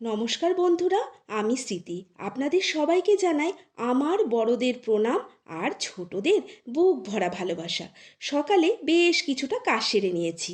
নমস্কার বন্ধুরা, আমি স্মৃতি। আপনাদের সবাইকে জানাই আমার বড়দের প্রণাম আর ছোটদের বুক ভরা ভালোবাসা। সকালে বেশ কিছুটা কাজ সেরে নিয়েছি।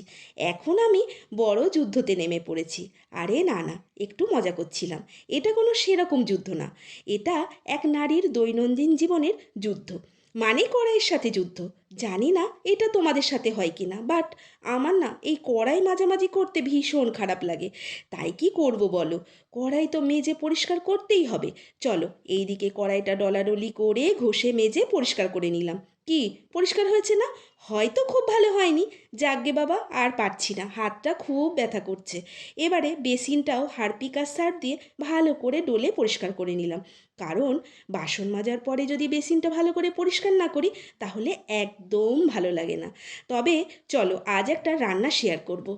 এখন আমি বড় যুদ্ধতে নেমে পড়েছি। আরে না না, একটু মজা করছিলাম। এটা কোনো সেরকম যুদ্ধ না। এটা এক নারীর দৈনন্দিন জীবনের যুদ্ধ, মানে কড়াইয়ের সাথে যুদ্ধ। জানি না এটা তোমাদের সাথে হয় কি না, বাট আমার না এই কড়াই মাঝামাঝি করতে ভীষণ খারাপ লাগে। তাই কি করব বলো, কড়াই তো মেজে পরিষ্কার করতেই হবে। চলো এইদিকে কড়াইটা ডলাডলি করে ঘষে মেজে পরিষ্কার করে নিলাম। কি পরিষ্কার হয়েছে না? হয়তো খুব ভালো হয়নি। যাকগে বাবা, আর পারছি না, হাতটা খুব ব্যথা করছে। এবারে বেসিনটাও হারপিক আর সার্ফ দিয়ে ভালো করে ডলে পরিষ্কার করে নিলাম। কারণ বাসন মাজার পরে যদি বেসিনটা ভালো করে পরিষ্কার না করি তাহলে একদম ভালো লাগে না। তবে চলো আজ একটা রান্না শেয়ার করব।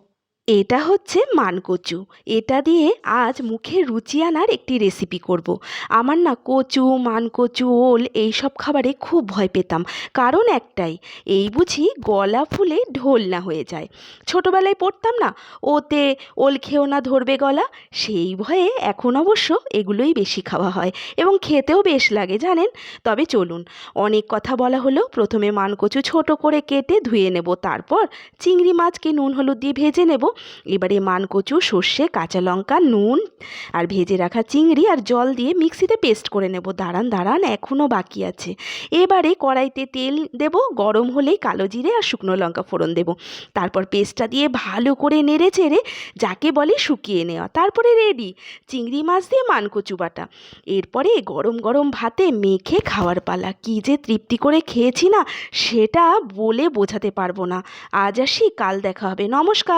এটা হচ্ছে মানকচু। এটা দিয়ে আজ মুখে রুচি আনার একটি রেসিপি করব। আমার না কচু, মানকচু, ওল এইসব খাবারে খুব ভয় পেতাম। কারণ একটাই, এই বুঝি গলা ফুলে ঢোল না হয়ে যায়। ছোটোবেলায় পড়তাম না, ওতে ওল খেও না ধরবে গলা। সেই ভয়ে এখন অবশ্য এগুলোই বেশি খাওয়া হয় এবং খেতেও বেশ লাগে জানেন। তবে চলুন, অনেক কথা বলা হলো। প্রথমে মানকচু ছোট করে কেটে ধুয়ে নেব, তারপর চিংড়ি মাছকে নুন হলুদ দিয়ে ভেজে নেব। এবারে মানকচু, সর্ষে, কাঁচা লঙ্কা, নুন আর ভেজে রাখা চিংড়ি আর জল দিয়ে মিক্সিতে পেস্ট করে নেব। দাঁড়ান দাঁড়ান, এখনও বাকি আছে। এবারে কড়াইতে তেল দেব, গরম হলেই কালো জিরে আর শুকনো লঙ্কা ফোড়ন দেব। তারপর পেস্টটা দিয়ে ভালো করে নেড়ে চেড়ে, যাকে বলে শুকিয়ে নেওয়া, তারপরে রেডি চিংড়ি মাছ দিয়ে মানকচু বাটা। এরপরে গরম গরম ভাতে মেখে খাওয়ার পালা। কী যে তৃপ্তি করে খেয়েছি না, সেটা বলে বোঝাতে পারবো না। আজ আসি, কাল দেখা হবে। নমস্কার।